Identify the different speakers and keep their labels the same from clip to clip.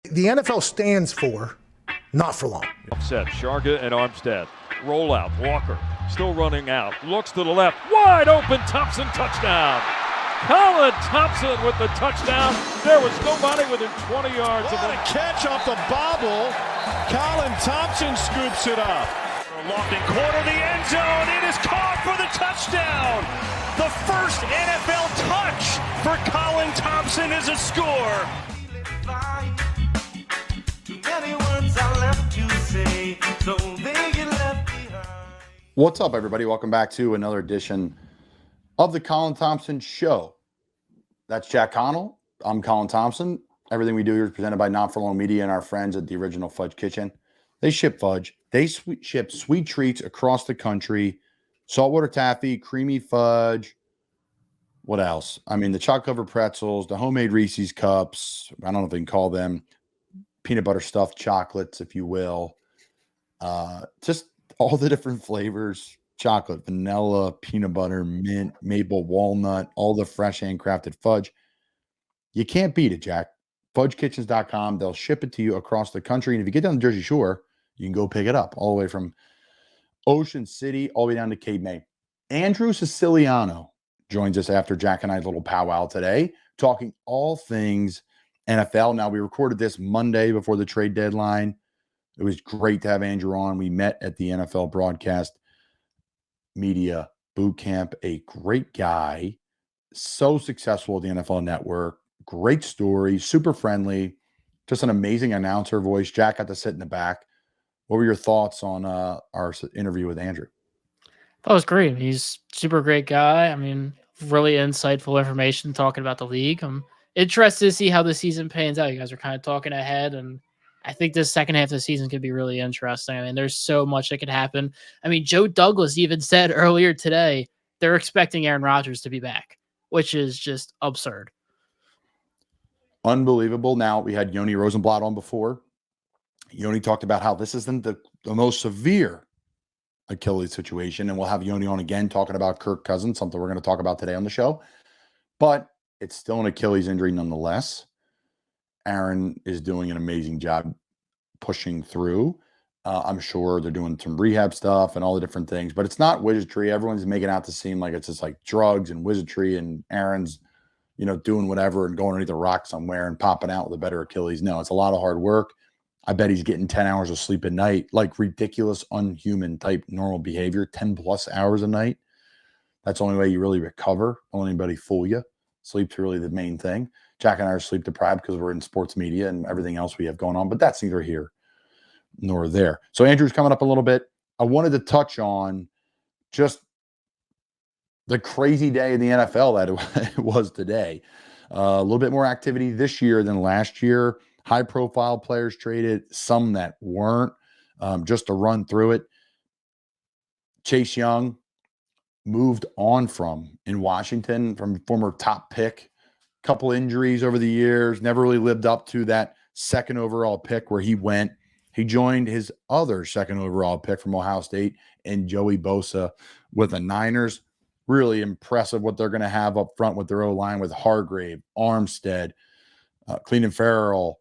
Speaker 1: The NFL stands for not for long.
Speaker 2: Set, Sharga and Armstead. Roll out, Walker still running out. Looks to the left, wide open, Thompson touchdown. Colin Thompson with the touchdown. There was nobody within 20 yards of
Speaker 3: What a catch off the bobble. Colin Thompson scoops it up.
Speaker 4: Lofting corner, the end zone. It is caught for the touchdown. The first NFL touch for Colin Thompson is a score.
Speaker 5: What's up, everybody? Welcome back to another edition of the Colin Thompson Show. That's Jack Connell. I'm Colin Thompson. Everything we do here is presented by Not For Long Media and our friends at the original Fudge Kitchen. They ship fudge. They ship sweet treats across the country. Saltwater taffy, creamy fudge. What else? I mean, the chocolate-covered pretzels, the homemade Reese's cups. I don't know if they can call them peanut butter stuffed chocolates, if you will. Just all the different flavors: chocolate, vanilla, peanut butter, mint, maple, walnut, all the fresh handcrafted fudge. You can't beat it, Jack. FudgeKitchens.com. They'll ship it to you across the country. And if you get down the Jersey Shore, you can go pick it up all the way from Ocean City all the way down to Cape May. Andrew Siciliano joins us after Jack and I's little powwow today, talking all things NFL. Now, we recorded this Monday before the trade deadline. It was great to have Andrew on. We met at the NFL Broadcast Media Boot Camp. A great guy, so successful at the NFL Network. Great story, super friendly, just an amazing announcer voice. Jack got to sit in the back. What were your thoughts on our interview with Andrew?
Speaker 6: That was great. He's a super great guy. I mean, really insightful information talking about the league. I'm interested to see how the season pans out. You guys are kind of talking ahead, and I think this second half of the season could be really interesting. I mean, there's so much that could happen. I mean, Joe Douglas even said earlier today they're expecting Aaron Rodgers to be back, which is just absurd.
Speaker 5: Unbelievable. Now, we had Yoni Rosenblatt on before. Yoni talked about how this isn't the most severe Achilles situation, and we'll have Yoni on again talking about Kirk Cousins, something we're going to talk about today on the show. But it's still an Achilles injury nonetheless. Aaron is doing an amazing job pushing through. I'm sure they're doing some rehab stuff and all the different things, but it's not wizardry. Everyone's making out to seem like it's just like drugs and wizardry, and Aaron's, doing whatever and going underneath a rock somewhere and popping out with a better Achilles. No, it's a lot of hard work. I bet he's getting 10 hours of sleep a night, like ridiculous, unhuman type normal behavior, 10 plus hours a night. That's the only way you really recover. Don't let anybody fool you. Sleep's really the main thing. Jack and I are sleep deprived because we're in sports media and everything else we have going on, but that's neither here nor there. So Andrew's coming up a little bit. I wanted to touch on just the crazy day in the NFL that it was today. A little bit more activity this year than last year. High-profile players traded, some that weren't. Just to run through it, Chase Young moved on from in Washington from former top pick. Couple injuries over the years, never really lived up to that second overall pick where he went. He joined his other second overall pick from Ohio State and Joey Bosa with the Niners. Really impressive what they're going to have up front with their O-line with Hargrave, Armstead, Cleveland Farrell,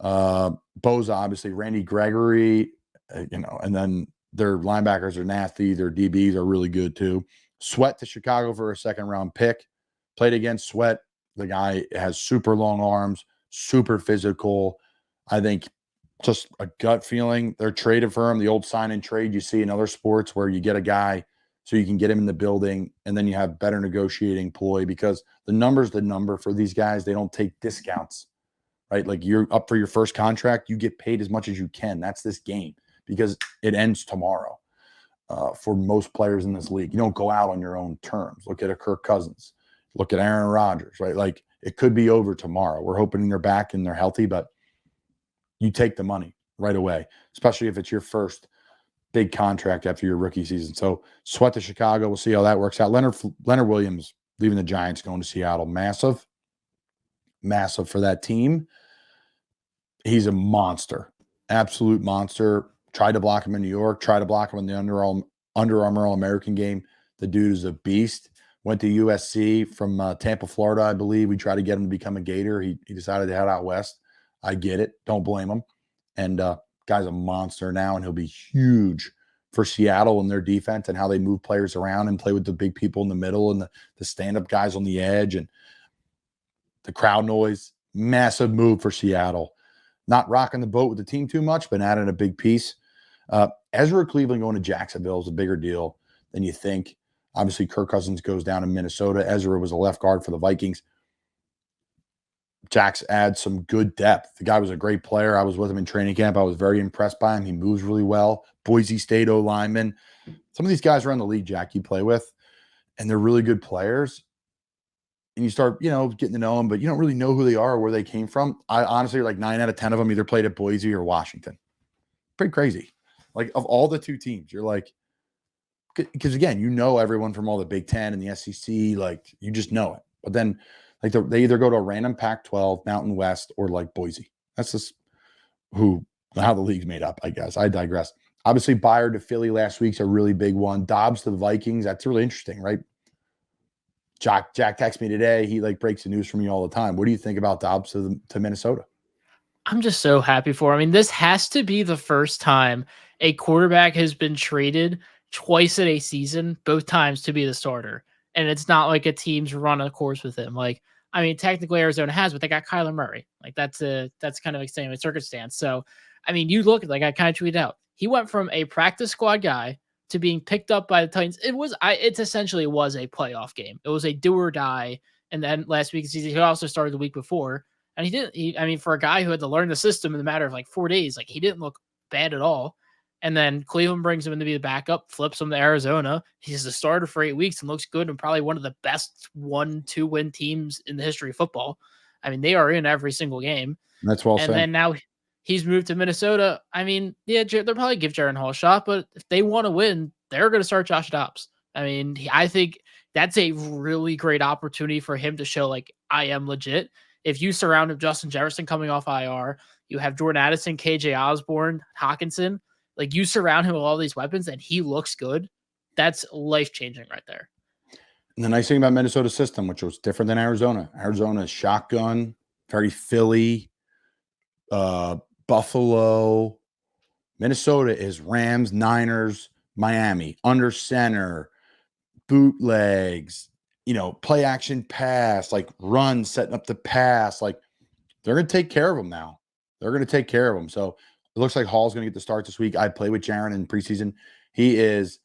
Speaker 5: Bosa, obviously, Randy Gregory, and then their linebackers are nasty. Their DBs are really good too. Sweat to Chicago for a second-round pick. Played against Sweat. The guy has super long arms, super physical. I think just a gut feeling. They're traded for him. The old sign and trade you see in other sports where you get a guy so you can get him in the building, and then you have better negotiating ploy because the number's the number for these guys. They don't take discounts, right? Like you're up for your first contract, you get paid as much as you can. That's this game because it ends tomorrow for most players in this league. You don't go out on your own terms. Look at a Kirk Cousins. Look at Aaron Rodgers, right? Like it could be over tomorrow. We're hoping they're back and they're healthy, but you take the money right away, especially if it's your first big contract after your rookie season. So Sweat to Chicago. We'll see how that works out. Leonard Williams leaving the Giants, going to Seattle. Massive for that team. He's a monster, absolute monster. Tried to block him in New York. Tried to block him in the Under Armour All-American game. The dude is a beast. Went to USC from Tampa, Florida, I believe. We tried to get him to become a Gator. He decided to head out west. I get it. Don't blame him. And guy's a monster now, and he'll be huge for Seattle and their defense and how they move players around and play with the big people in the middle and the stand-up guys on the edge and the crowd noise. Massive move for Seattle. Not rocking the boat with the team too much, but adding a big piece. Ezra Cleveland going to Jacksonville is a bigger deal than you think. Obviously, Kirk Cousins goes down in Minnesota. Ezra was a left guard for the Vikings. Jax adds some good depth. The guy was a great player. I was with him in training camp. I was very impressed by him. He moves really well. Boise State O-lineman. Some of these guys around the league, Jack, you play with, and they're really good players. And you start, getting to know them, but you don't really know who they are or where they came from. I honestly, like 9 out of 10 of them either played at Boise or Washington. Pretty crazy. Like, of all the two teams, you're like, because again, everyone from all the Big Ten and the SEC, like, you just know it. But then, like, they either go to a random Pac-12, Mountain West, or like Boise. That's just how the league's made up, I guess. I digress. Obviously, Byard to Philly last week's a really big one. Dobbs to the Vikings. That's really interesting, right? Jack texted me today. He breaks the news for me all the time. What do you think about Dobbs to Minnesota?
Speaker 6: I'm just so happy for him. I mean, this has to be the first time a quarterback has been traded twice in a season, both times to be the starter. And it's not like a team's run a course with him. Like, I mean, technically Arizona has, but they got Kyler Murray. Like, that's kind of extenuating circumstance. So, I mean, you look at, like I kind of tweeted out, he went from a practice squad guy to being picked up by the Titans. It essentially was a playoff game. It was a do or die. And then last week's season, he also started the week before. And I mean, for a guy who had to learn the system in the matter of like 4 days, like, he didn't look bad at all. And then Cleveland brings him in to be the backup, flips him to Arizona. He's the starter for 8 weeks and looks good and probably one of the best 1-2 win teams in the history of football. I mean, they are in every single game.
Speaker 5: That's well said.
Speaker 6: And then now he's moved to Minnesota. I mean, yeah, they'll probably give Jaron Hall a shot, but if they want to win, they're going to start Josh Dobbs. I mean, I think that's a really great opportunity for him to show, like, I am legit. If you surround him, Justin Jefferson coming off IR, you have Jordan Addison, KJ Osborne, Hawkinson. Like, you surround him with all these weapons and he looks good. That's life-changing right there.
Speaker 5: And the nice thing about Minnesota's system, which was different than Arizona. Arizona's shotgun, very Philly, Buffalo. Minnesota is Rams, Niners, Miami, under center, bootlegs, play action pass, like run, setting up the pass. Like, they're going to take care of them now. They're going to take care of them. So it looks like Hall's going to get the start this week. I played with Jaron in preseason. He is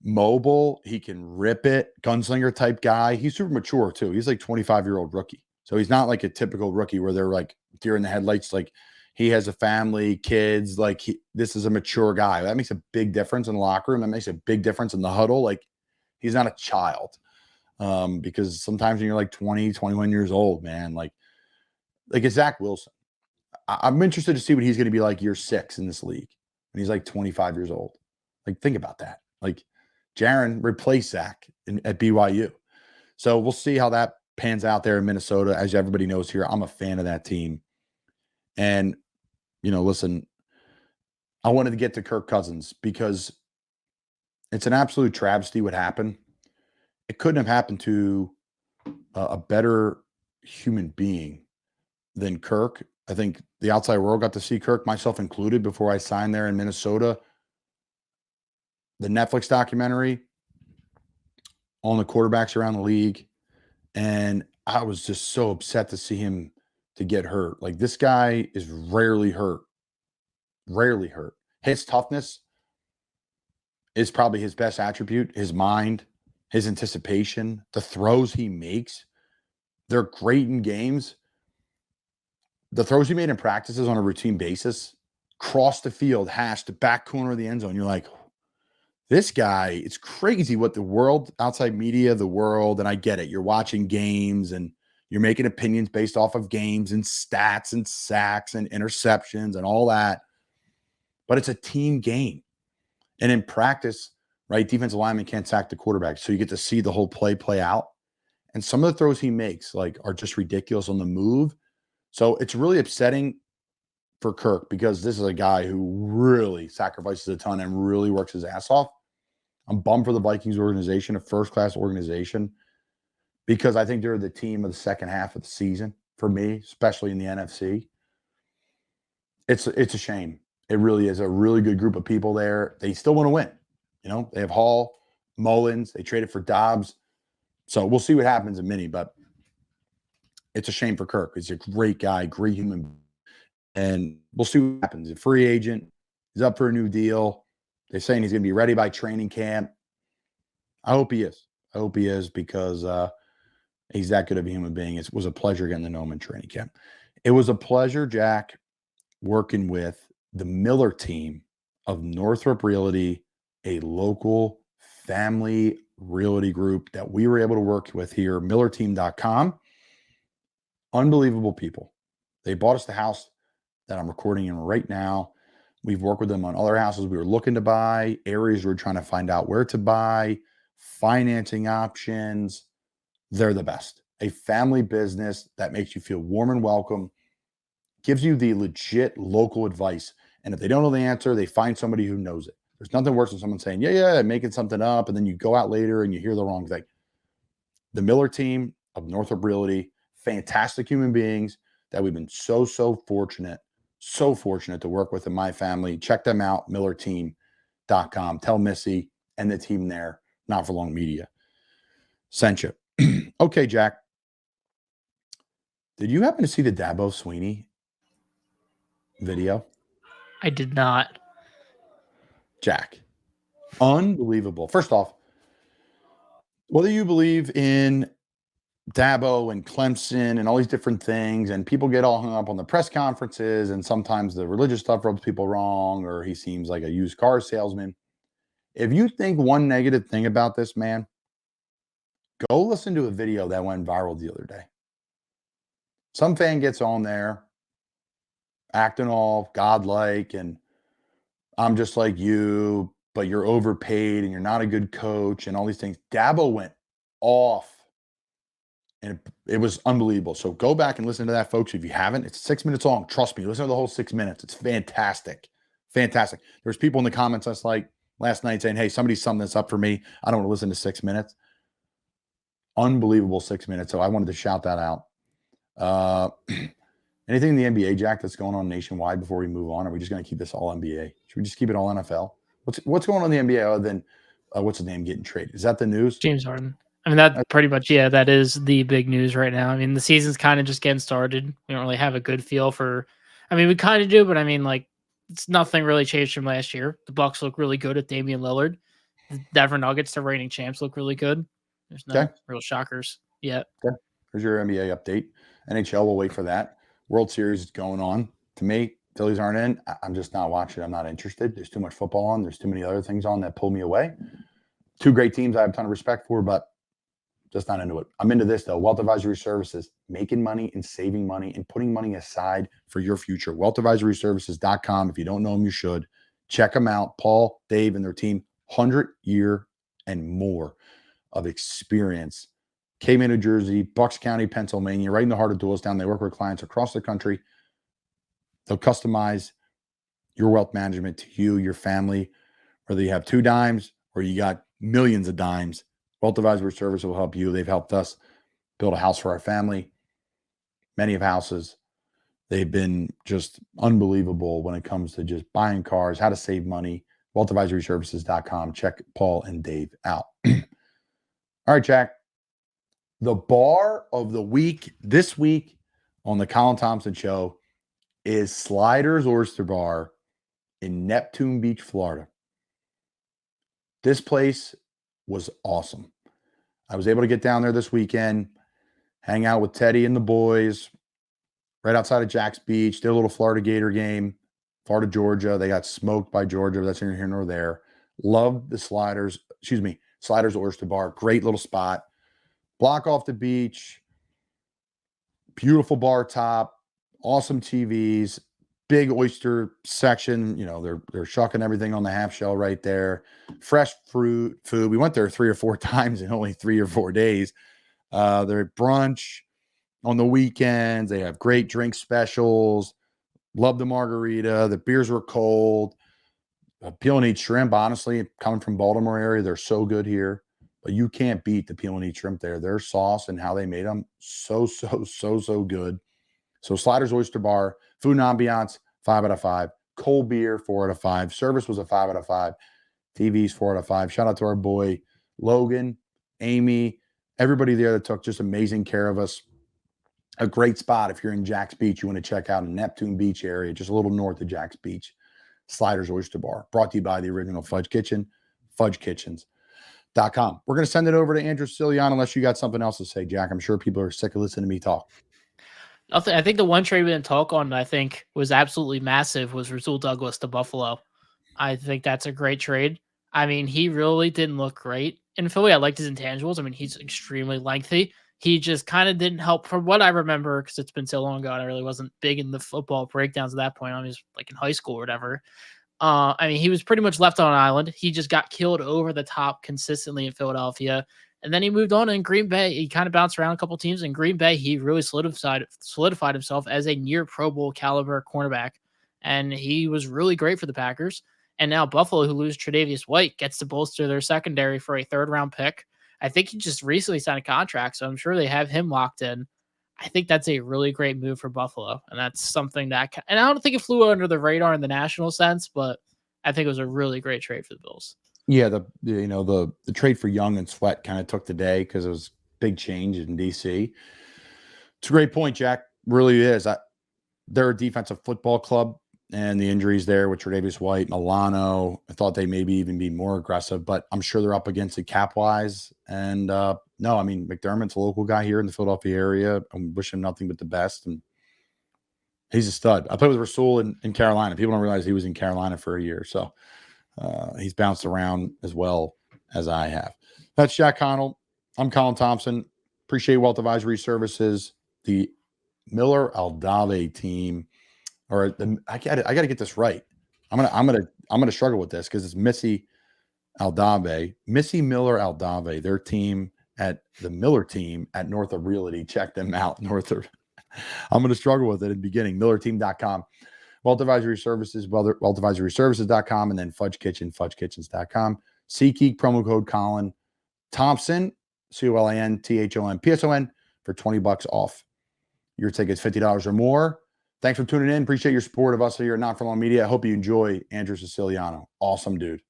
Speaker 5: mobile. He can rip it. Gunslinger type guy. He's super mature too. He's like 25-year-old rookie. So he's not like a typical rookie where they're like deer in the headlights. Like, he has a family, kids. Like, this is a mature guy. That makes a big difference in the locker room. That makes a big difference in the huddle. Like, he's not a child. Because sometimes when you're like 20, 21 years old, man, like it's Zach Wilson. I'm interested to see what he's going to be like year 6 in this league when he's like 25 years old. Like, think about that. Like, Jaron replaced Zach at BYU. So we'll see how that pans out there in Minnesota. As everybody knows here, I'm a fan of that team. And, listen, I wanted to get to Kirk Cousins because it's an absolute travesty what happened. It couldn't have happened to a better human being than Kirk. I think the outside world got to see Kirk, myself included, before I signed there in Minnesota. The Netflix documentary on the quarterbacks around the league. And I was just so upset to see him to get hurt. Like, this guy is rarely hurt. Rarely hurt. His toughness is probably his best attribute. His mind, his anticipation, the throws he makes. They're great in games. The throws he made in practices on a routine basis, cross the field, hash the back corner of the end zone. You're like, this guy, it's crazy what the world, outside media, the world, and I get it. You're watching games and you're making opinions based off of games and stats and sacks and interceptions and all that. But it's a team game. And in practice, right, defensive lineman can't sack the quarterback. So you get to see the whole play out. And some of the throws he makes, like, are just ridiculous on the move. So it's really upsetting for Kirk because this is a guy who really sacrifices a ton and really works his ass off. I'm bummed for the Vikings organization, a first-class organization, because I think they're the team of the second half of the season for me, especially in the NFC. It's a shame. It really is a really good group of people there. They still want to win. You know, they have Hall, Mullins. They traded for Dobbs. So we'll see what happens in Mini, but it's a shame for Kirk. He's a great guy, great human. And we'll see what happens. He's a free agent. He's up for a new deal. They're saying he's going to be ready by training camp. I hope he is. I hope he is because he's that good of a human being. It was a pleasure getting to know him in training camp. It was a pleasure, Jack, working with the Miller team of Northrop Realty, a local family realty group that we were able to work with here, millerteam.com. Unbelievable people. They bought us the house that I'm recording in right now. We've worked with them on other houses we were looking to buy, areas we were trying to find out where to buy, financing options. They're the best. A family business that makes you feel warm and welcome, gives you the legit local advice. And if they don't know the answer, they find somebody who knows it. There's nothing worse than someone saying, yeah, making something up, and then you go out later and you hear the wrong thing. The Miller team of Northrop Realty, fantastic human beings that we've been so fortunate to work with in my family. Check them out, millerteam.com. Tell Missy and the team there, Not For Long Media sent you. Okay, Jack. Did you happen to see the Dabo Sweeney video?
Speaker 6: I did not.
Speaker 5: Jack, unbelievable. First off, whether you believe in Dabo and Clemson and all these different things, and people get all hung up on the press conferences, and sometimes the religious stuff rubs people wrong, or he seems like a used car salesman. If you think one negative thing about this man, go listen to a video that went viral the other day. Some fan gets on there acting all godlike and I'm just like you, but you're overpaid and you're not a good coach and all these things. Dabo went off and it was unbelievable. So go back and listen to that, folks. If you haven't, it's 6 minutes long. Trust me, listen to the whole 6 minutes. It's fantastic. Fantastic. There's people in the comments last night saying, hey, somebody sum this up for me. I don't want to listen to 6 minutes. Unbelievable 6 minutes. So I wanted to shout that out. Anything in the NBA, Jack, that's going on nationwide before we move on? Are we just going to keep this all NBA? Should we just keep it all NFL? What's going on in the NBA other than what's his name getting traded? Is that the news?
Speaker 6: James Harden. I mean, that pretty much, that is the big news right now. I mean, the season's kind of just getting started. We don't really have a good feel for, I mean, we kind of do, but I mean, like, it's nothing really changed from last year. The Bucks look really good at Damian Lillard. The Denver Nuggets, the reigning champs, look really good. There's no real shockers yet.
Speaker 5: Okay. Here's your NBA update. NHL, we'll wait for that. World Series is going on. To me, Phillies aren't in. I'm just not watching. I'm not interested. There's too much football on. There's too many other things on that pull me away. Two great teams I have a ton of respect for, but just not into it. I'm into this, though. Wealth Advisory Services, making money and saving money and putting money aside for your future. WealthAdvisoryServices.com. If you don't know them, you should. Check them out. Paul, Dave, and their team, 100-year and more of experience. Cayman, New Jersey, Bucks County, Pennsylvania, right in the heart of Doylestown. They work with clients across the country. They'll customize your wealth management to you, your family, whether you have 2 dimes or you got millions of dimes. Wealth Advisory Service will help you. They've helped us build a house for our family. Many of houses. They've been just unbelievable when it comes to just buying cars, how to save money. WealthAdvisoryServices.com. Check Paul and Dave out. All right, Jack. The bar of the week this week on the Colin Thompson Show is Sliders Oyster Bar in Neptune Beach, Florida. This place was awesome. I was able to get down there this weekend, hang out with Teddy and the boys right outside of Jack's Beach, did a little Florida Gator game, Florida, Georgia. They got smoked by Georgia. That's neither here nor there. Loved the Sliders Oyster Bar. Great little spot. Block off the beach, beautiful bar top, awesome TVs, big oyster section. You know, they're shucking everything on the half shell right there. Fresh food. We went there 3 or 4 times in only 3 or 4 days. They're at brunch on the weekends. They have great drink specials. Love the margarita. The beers were cold. Peel and eat shrimp, honestly, coming from Baltimore area, they're so good here. But you can't beat the peel and eat shrimp there. Their sauce and how they made them, so good. So Sliders Oyster Bar, food and ambiance, 5 out of 5. Cold beer, 4 out of 5. Service was a 5 out of 5. TVs, 4 out of 5. Shout out to our boy Logan, Amy, everybody there that took just amazing care of us. A great spot if you're in Jack's Beach, you want to check out Neptune Beach area, just a little north of Jack's Beach. Sliders Oyster Bar, brought to you by the original Fudge Kitchen, fudgekitchens.com. We're going to send it over to Andrew Siciliano unless you got something else to say, Jack. I'm sure people are sick of listening to me talk.
Speaker 6: Nothing. I think the one trade we didn't talk on that I think was absolutely massive was Rasul Douglas to Buffalo. I think that's a great trade. I mean, he really didn't look great in Philly. I liked his intangibles. I mean, he's extremely lengthy. He just kind of didn't help from what I remember because it's been so long ago and I really wasn't big in the football breakdowns at that point. I was like in high school or whatever. I mean, he was pretty much left on an island. He just got killed over the top consistently in Philadelphia. And then he moved on in Green Bay. He kind of bounced around a couple teams. In Green Bay, he really solidified himself as a near Pro Bowl caliber cornerback. And he was really great for the Packers. And now Buffalo, who lose Tre'Davious White, gets to bolster their secondary for a third-round pick. I think he just recently signed a contract, so I'm sure they have him locked in. I think that's a really great move for Buffalo, and that's something that – and I don't think it flew under the radar in the national sense, but I think it was a really great trade for the Bills.
Speaker 5: Yeah, the trade for Young and Sweat kind of took the day because it was big change in DC. It's a great point, Jack. Really is. They're a defensive football club, and the injuries there with Tre'Davious White, Milano, I thought they maybe even be more aggressive, but I'm sure they're up against it cap-wise. And no, I mean, McDermott's a local guy here in the Philadelphia area. I wish him nothing but the best, and he's a stud. I played with Rasul in Carolina. People don't realize he was in Carolina for a year, so he's bounced around as well as I have. That's Jack Connell. I'm Colin Thompson. Appreciate Wealth Advisory Services, the Miller Aldave team. Or I got to get this right. I'm gonna struggle with this because it's Missy Miller Aldave. Their team at the Miller team at Northrop Realty. Check them out, Northrop. I'm gonna struggle with it in the beginning. MillerTeam.com, Wealth Advisory Services, wealthadvisoryservices.com, and then Fudge Kitchen, fudgekitchens.com. GEEK promo code Colin Thompson, COLINTHON PSON for $20 off your tickets, $50 or more. Thanks for tuning in. Appreciate your support of us here at Not For Long Media. I hope you enjoy Andrew Siciliano. Awesome dude.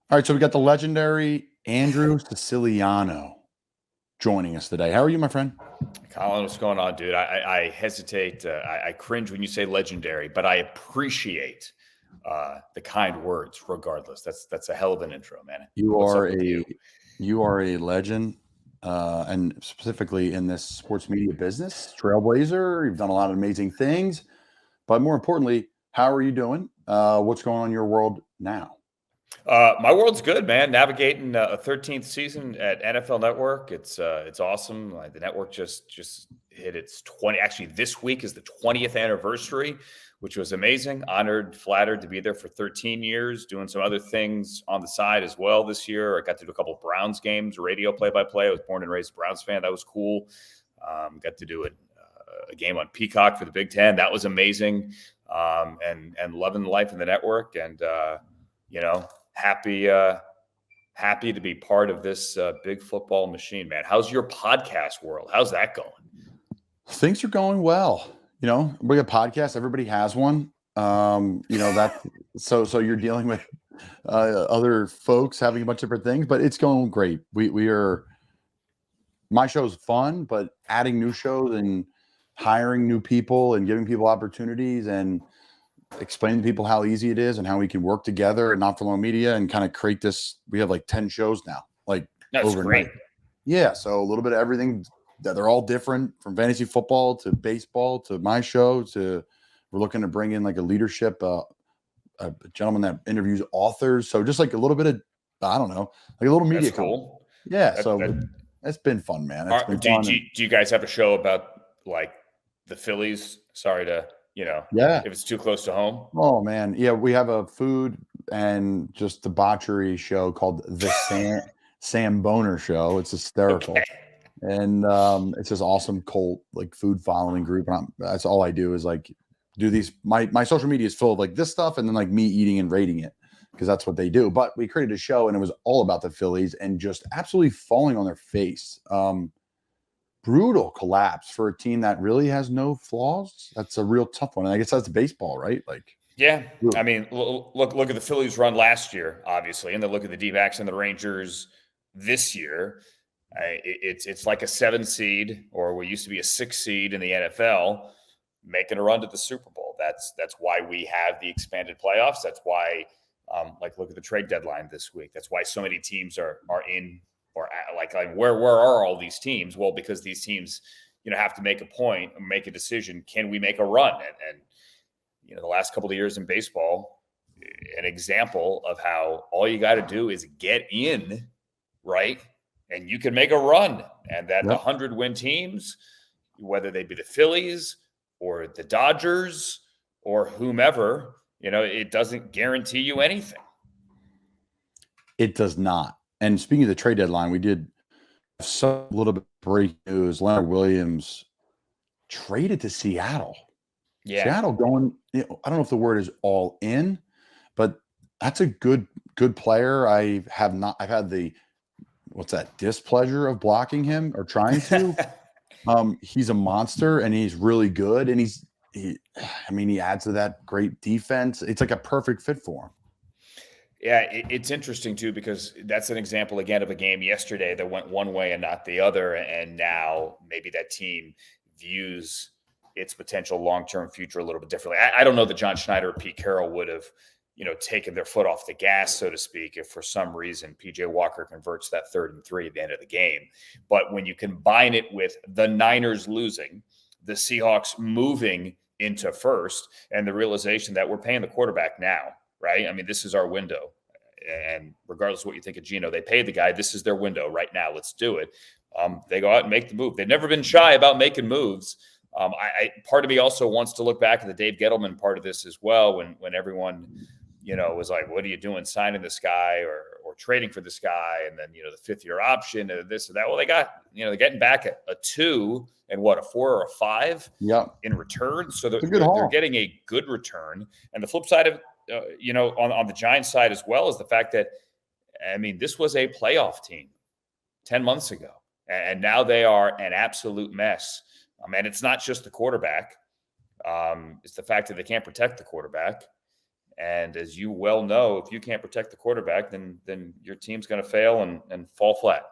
Speaker 5: All right, so we got the legendary Andrew Siciliano joining us today. How are you, my friend?
Speaker 7: Colin, what's going on, dude? I hesitate. I cringe when you say legendary, but I appreciate the kind words regardless. That's a hell of an intro, man.
Speaker 5: You are a legend. And specifically in this sports media business, trailblazer. You've done a lot of amazing things, but more importantly, how are you doing? What's going on in your world now?
Speaker 7: My world's good, man. Navigating a 13th season at NFL Network. It's awesome. The network just hit its 20. Actually, this week is the 20th anniversary, which was amazing. Honored, flattered to be there for 13 years, doing some other things on the side as well this year. I got to do a couple of Browns games, radio play-by-play. I was born and raised a Browns fan. That was cool. Got to do a game on Peacock for the Big Ten. That was amazing. And loving the life in the network. And, happy to be part of this big football machine, man. How's your podcast world? How's that going?
Speaker 5: Things are going well. We got podcasts. Everybody has one. That so you're dealing with other folks having a bunch of different things, but it's going great. My show's fun, but adding new shows and hiring new people and giving people opportunities and explaining to people how easy it is and how we can work together and Not For Long Media and kind of create this. We have like 10 shows now,
Speaker 7: That's
Speaker 5: overnight.
Speaker 7: Great.
Speaker 5: Yeah. So a little bit of everything. They're all different, from fantasy football to baseball to my show to we're looking to bring in like a leadership, a gentleman that interviews authors. So just like a little bit of, I don't know, like a little media.
Speaker 7: That's cool.
Speaker 5: Yeah. It's been fun, man. It's been fun.
Speaker 7: Do you guys have a show about like the Phillies? Sorry to, if it's too close to home.
Speaker 5: Oh man. Yeah. We have a food and just debauchery show called the Sam Boner Show. It's hysterical.
Speaker 7: Okay.
Speaker 5: And it's this awesome cult food following group. And that's all I do is do these. My social media is full of this stuff and then me eating and rating it because that's what they do. But we created a show and it was all about the Phillies and just absolutely falling on their face. brutal collapse for a team that really has no flaws. That's a real tough one. And I guess that's baseball, right? Like,
Speaker 7: Yeah,
Speaker 5: really.
Speaker 7: I mean, look at the Phillies' run last year, obviously, and then look at the D-backs and the Rangers this year. It's like a 7 seed, or what used to be a 6 seed in the NFL, making a run to the Super Bowl. That's why we have the expanded playoffs. That's why, look at the trade deadline this week. That's why so many teams are in, or where are all these teams? Well, because these teams, have to make a point, make a decision. Can we make a run? And the last couple of years in baseball, an example of how all you got to do is get in, right? And you can make a run. And that the 100-win teams, whether they be the Phillies or the Dodgers or whomever, it doesn't guarantee you anything.
Speaker 5: It does not. And speaking of the trade deadline, we did some little bit of breaking news. Leonard Williams traded to Seattle.
Speaker 7: Yeah.
Speaker 5: Seattle going, I don't know if the word is all in, but that's a good player. I've had the, displeasure of blocking him or trying to. He's a monster and he's really good. And he adds to that great defense. It's like a perfect fit for him.
Speaker 7: Yeah, it's interesting too, because that's an example again of a game yesterday that went one way and not the other. And now maybe that team views its potential long-term future a little bit differently. I don't know that John Schneider or Pete Carroll would have, taken their foot off the gas, so to speak, if for some reason PJ Walker converts that 3rd and 3 at the end of the game. But when you combine it with the Niners losing, the Seahawks moving into first, and the realization that we're paying the quarterback now, right? I mean, this is our window. And regardless of what you think of Geno, they paid the guy. This is their window right now. Let's do it. They go out and make the move. They've never been shy about making moves. Part of me also wants to look back at the Dave Gettleman part of this as well, when everyone, was like, what are you doing signing this guy or trading for this guy? And then, the 5th-year option and this or that. Well, they got, they're getting back a 2 and a 4 or a 5 in return. So they're getting a good return. And the flip side of, on the Giants side as well, is the fact that, this was a playoff team 10 months ago. And now they are an absolute mess. And it's not just the quarterback. It's the fact that they can't protect the quarterback. And as you well know, if you can't protect the quarterback, then your team's going to fail and fall flat.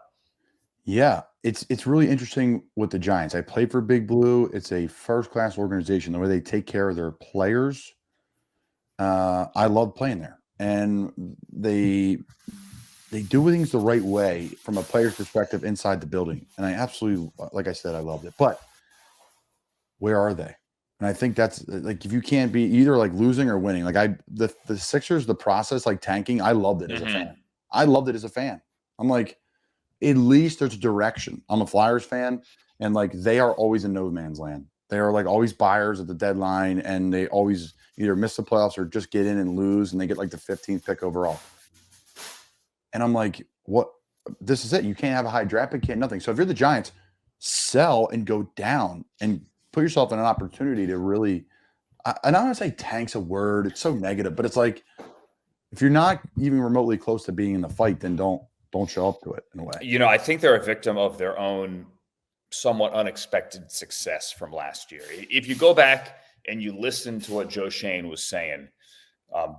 Speaker 5: Yeah, it's really interesting with the Giants. I played for Big Blue. It's a first-class organization. The way they take care of their players, I love playing there. And they do things the right way from a player's perspective inside the building. And I absolutely, like I said, I loved it. But where are they? And I think that's like, if you can't be either like losing or winning, like the Sixers, the process, like tanking, I loved it as a fan. I loved it as a fan. I'm like, at least there's a direction. I'm a Flyers fan, and like they are always in no man's land. They are like always buyers at the deadline, and they always either miss the playoffs or just get in and lose, and they get like the 15th pick overall. And I'm like, what? This is it. You can't have a high draft pick, can't nothing. So if you're the Giants, sell and go down and put yourself in an opportunity to really, I don't want to say tank's a word. It's so negative, but it's like, if you're not even remotely close to being in the fight, then don't show up to it in a way.
Speaker 7: I think they're a victim of their own somewhat unexpected success from last year. If you go back and you listen to what Joe Shane was saying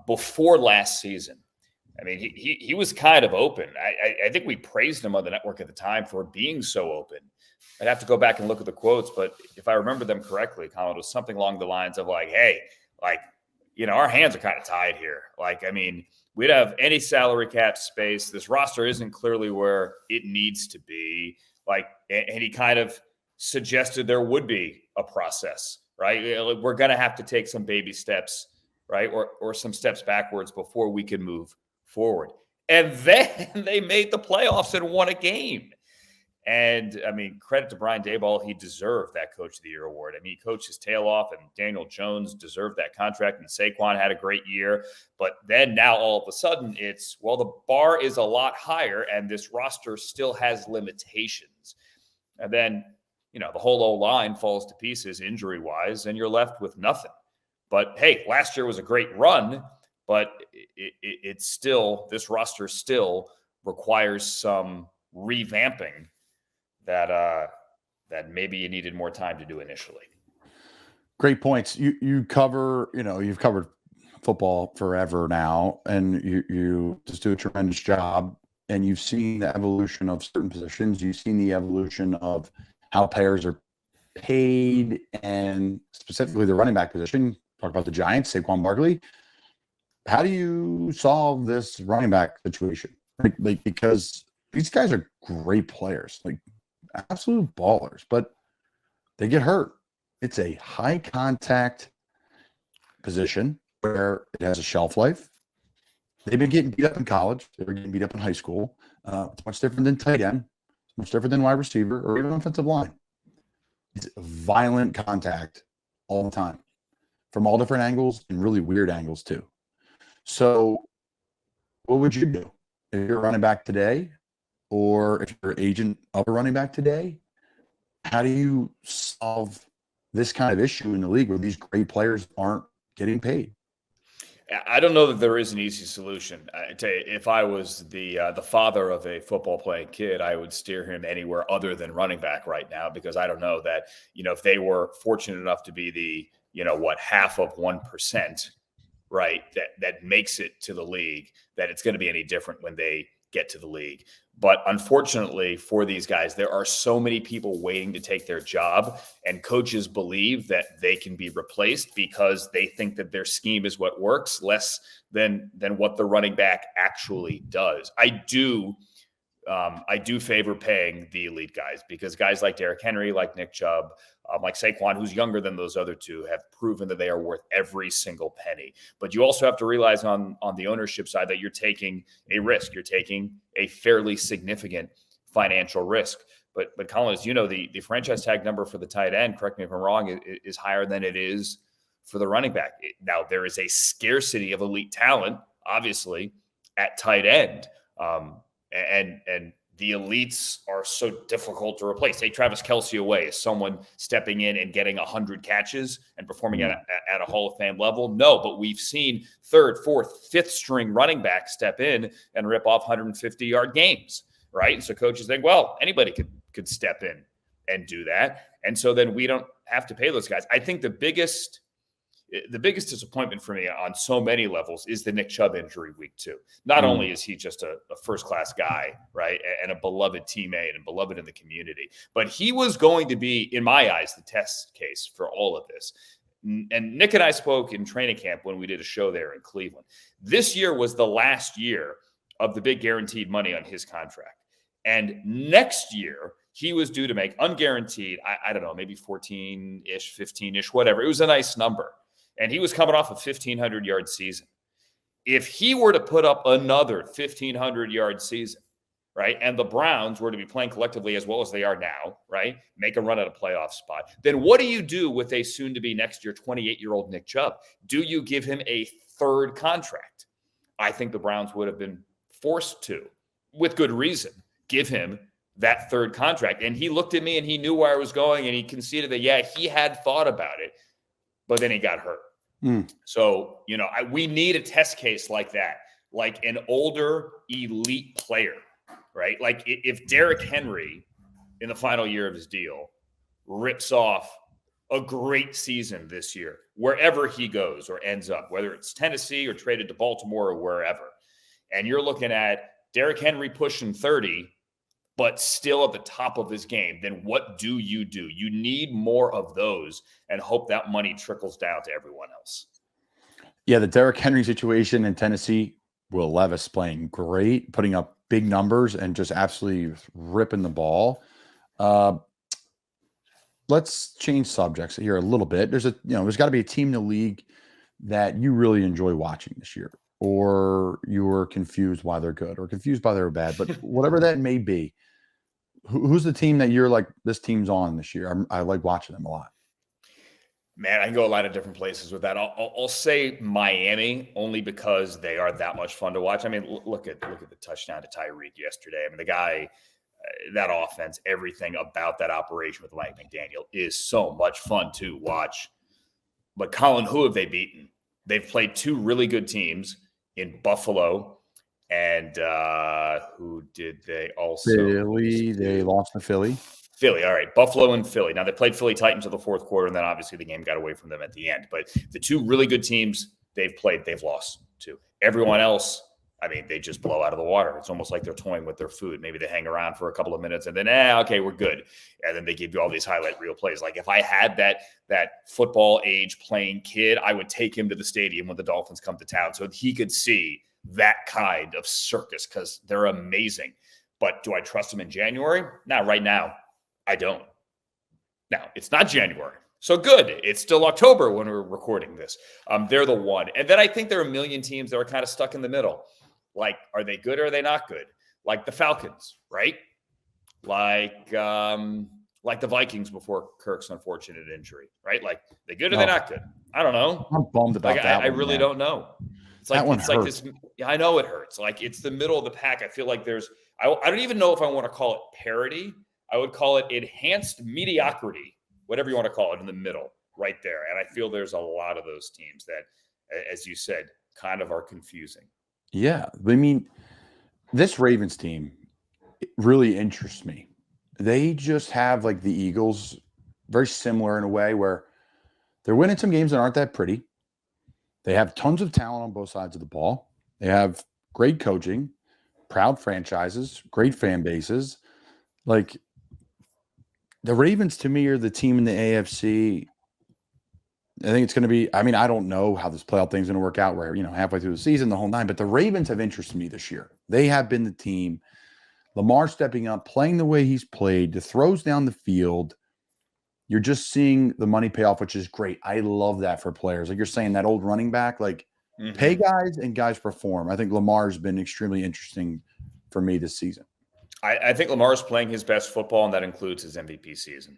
Speaker 7: before last season, he was kind of open. I think we praised him on the network at the time for being so open. I'd have to go back and look at the quotes, but if I remember them correctly, Colin, it was something along the lines of like, hey, our hands are kind of tied here. We'd have any salary cap space. This roster isn't clearly where it needs to be. And he kind of suggested there would be a process, right? We're going to have to take some baby steps, right? Or some steps backwards before we can move forward. And then they made the playoffs and won a game. And credit to Brian Daboll. He deserved that Coach of the Year award. He coached his tail off, and Daniel Jones deserved that contract, and Saquon had a great year. But then now all of a sudden it's, well, the bar is a lot higher, and this roster still has limitations. And then, the whole O-line falls to pieces injury-wise, and you're left with nothing. But hey, last year was a great run, but it's still, this roster still requires some revamping that that maybe you needed more time to do initially.
Speaker 5: Great points. You cover, you've covered football forever now, and you just do a tremendous job. And you've seen the evolution of certain positions. You've seen the evolution of how players are paid, and specifically the running back position. Talk about the Giants, Saquon Barkley. How do you solve this running back situation? Like because these guys are great players, like absolute ballers, but they get hurt. It's a high contact position where it has a shelf life. They've been getting beat up in college. They were getting beat up in high school. It's much different than tight end. It's much different than wide receiver or even offensive line. It's violent contact all the time from all different angles and really weird angles too. So what would you do if you're running back today, or if you're an agent of a running back today? How do you solve this kind of issue in the league where these great players aren't getting paid?
Speaker 7: I don't know that there is an easy solution. I tell you, if I was the father of a football playing kid, I would steer him anywhere other than running back right now, because I don't know that, if they were fortunate enough to be the, half of 1%, right, that makes it to the league, that it's going to be any different when they get to the league. But unfortunately for these guys, there are so many people waiting to take their job, and coaches believe that they can be replaced because they think that their scheme is what works, less than what the running back actually does. I do favor paying the elite guys, because guys like Derrick Henry, like Nick Chubb, like Saquon, who's younger than those other two, have proven that they are worth every single penny. But you also have to realize on the ownership side that you're taking a risk. You're taking a fairly significant financial risk. But Colin, as you know, the franchise tag number for the tight end, correct me if I'm wrong, is higher than it is for the running back. Now, there is a scarcity of elite talent, obviously, at tight end. And the elites are so difficult to replace. Take Travis Kelce away. Is someone stepping in and getting 100 catches and performing at a Hall of Fame level? No, but we've seen third, fourth, fifth string running backs step in and rip off 150-yard games, right? And so coaches think, well, anybody could step in and do that. And so then we don't have to pay those guys. I think the biggest disappointment for me on so many levels is the Nick Chubb injury week 2. Not only is he just a first-class guy, right, and a beloved teammate and beloved in the community, but he was going to be, in my eyes, the test case for all of this. And Nick and I spoke in training camp when we did a show there in Cleveland. This year was the last year of the big guaranteed money on his contract. And next year, he was due to make unguaranteed, I don't know, maybe 14-ish, 15-ish, whatever. It was a nice number. And he was coming off a 1,500-yard season. If he were to put up another 1,500-yard season, right, and the Browns were to be playing collectively as well as they are now, right, make a run at a playoff spot, then what do you do with a soon-to-be next year 28-year-old Nick Chubb? Do you give him a third contract? I think the Browns would have been forced to, with good reason, give him that third contract. And he looked at me and he knew where I was going, and he conceded that, yeah, he had thought about it. But then he got hurt. So, we need a test case like that, like an older elite player, right? Like if Derrick Henry in the final year of his deal rips off a great season this year, wherever he goes or ends up, whether it's Tennessee or traded to Baltimore or wherever, and you're looking at Derrick Henry pushing 30, but still at the top of his game, then what do? You need more of those and hope that money trickles down to everyone else.
Speaker 5: Yeah, the Derrick Henry situation in Tennessee, Will Levis playing great, putting up big numbers and just absolutely ripping the ball. Let's change subjects here a little bit. There's got to be a team in the league that you really enjoy watching this year, or you were confused why they're good or confused why they're bad, but whatever that may be. Who's the team that you're like, this team's on this year? I like watching them a lot.
Speaker 7: Man, I can go a lot of different places with that. I'll say Miami, only because they are that much fun to watch. I mean, look at the touchdown to Tyreek yesterday. I mean, the guy, that offense, everything about that operation with Mike McDaniel is so much fun to watch. But Colin, who have they beaten? They've played two really good teams in Buffalo. And who did they also?
Speaker 5: Philly. They lost to Philly.
Speaker 7: Philly. All right. Buffalo and Philly. Now, they played Philly Titans in the fourth quarter, and then obviously the game got away from them at the end. But the two really good teams they've played, they've lost to. Everyone else, I mean, they just blow out of the water. It's almost like they're toying with their food. Maybe they hang around for a couple of minutes and then, okay, we're good. And then they give you all these highlight reel plays. Like if I had that football age playing kid, I would take him to the stadium when the Dolphins come to town so he could see that kind of circus because they're amazing. But do I trust him in January? Not right now. I don't. Now, it's not January. So good. It's still October when we're recording this. They're the one. And then I think there are a million teams that are kind of stuck in the middle. Like, are they good or are they not good? Like the Falcons, right? Like the Vikings before Kirk's unfortunate injury, right? Like, they good or they not good? I don't know.
Speaker 5: I'm bummed about that.
Speaker 7: I really don't know. It's like like this. I know it hurts. Like it's the middle of the pack. I feel like there's. I don't even know if I want to call it parity. I would call it enhanced mediocrity, whatever you want to call it, in the middle, right there. And I feel there's a lot of those teams that, as you said, kind of are confusing.
Speaker 5: Yeah. I mean, this Ravens team really interests me. They just have like the Eagles, very similar in a way where they're winning some games that aren't that pretty. They have tons of talent on both sides of the ball. They have great coaching, proud franchises, great fan bases. Like the Ravens to me are the team in the AFC. I think it's going to be, I mean, I don't know how this playoff thing's going to work out where, halfway through the season, the whole nine, but the Ravens have interested me this year. They have been the team. Lamar stepping up, playing the way he's played, the throws down the field. You're just seeing the money pay off, which is great. I love that for players. Like you're saying, that old running back, like pay guys and guys perform. I think Lamar's been extremely interesting for me this season.
Speaker 7: I think Lamar's playing his best football, and that includes his MVP season.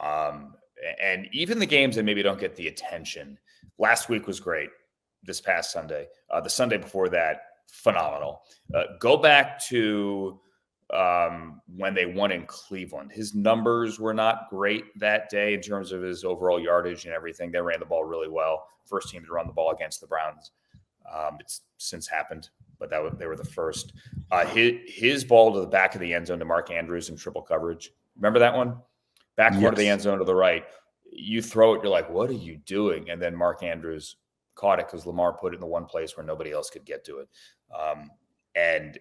Speaker 7: And even the games that maybe don't get the attention. Last week was great. This past Sunday. The Sunday before that, phenomenal. Go back to when they won in Cleveland. His numbers were not great that day in terms of his overall yardage and everything. They ran the ball really well. First team to run the ball against the Browns. It's since happened, but they were the first. His ball to the back of the end zone to Mark Andrews in triple coverage. Remember that one? Back part of the end zone to the right. You throw it, you're like, what are you doing? And then Mark Andrews caught it because Lamar put it in the one place where nobody else could get to it. And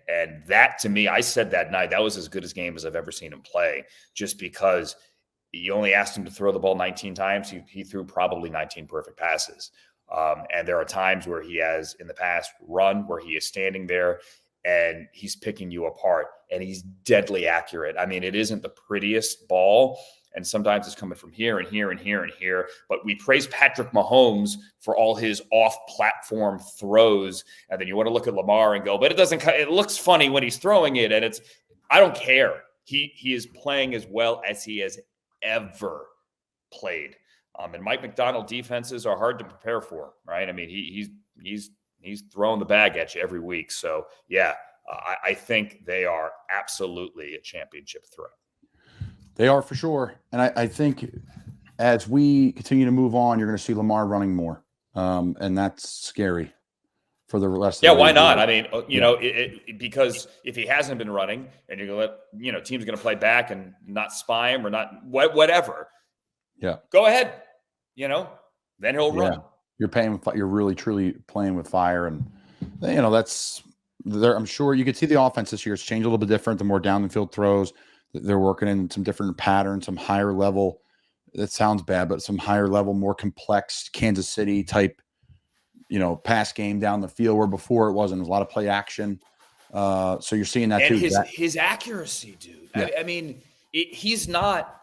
Speaker 7: that, to me, I said that night, that was as good a game as I've ever seen him play, just because you only asked him to throw the ball 19 times. He threw probably 19 perfect passes. And there are times where he has, in the past, run where he is standing there and he's picking you apart, and he's deadly accurate. I mean, it isn't the prettiest ball, and sometimes it's coming from here and here and here and here. But we praise Patrick Mahomes for all his off-platform throws, and then you want to look at Lamar and go, but it looks funny when he's throwing it, and I don't care. He is playing as well as he has ever played. And Mike McDonald defenses are hard to prepare for, right? I mean, he's throwing the bag at you every week. So, yeah, I think they are absolutely a championship threat.
Speaker 5: They are for sure. And I think as we continue to move on, you're going to see Lamar running more. And that's scary for the rest of the
Speaker 7: Yeah, why not?
Speaker 5: year.
Speaker 7: I mean, you know, because if he hasn't been running and you're going to let, teams are going to play back and not spy him or not whatever.
Speaker 5: Yeah.
Speaker 7: Go ahead. Then he'll run.
Speaker 5: You're really truly playing with fire, and that's there. I'm sure you could see the offense this year. It's changed a little bit different. The more down the field throws, they're working in some different patterns, some higher level. That sounds bad, but some higher level, more complex Kansas City type, pass game down the field where before it wasn't. It was a lot of play action. So you're seeing that
Speaker 7: and
Speaker 5: too.
Speaker 7: His accuracy, dude.
Speaker 5: Yeah.
Speaker 7: I mean, he's not.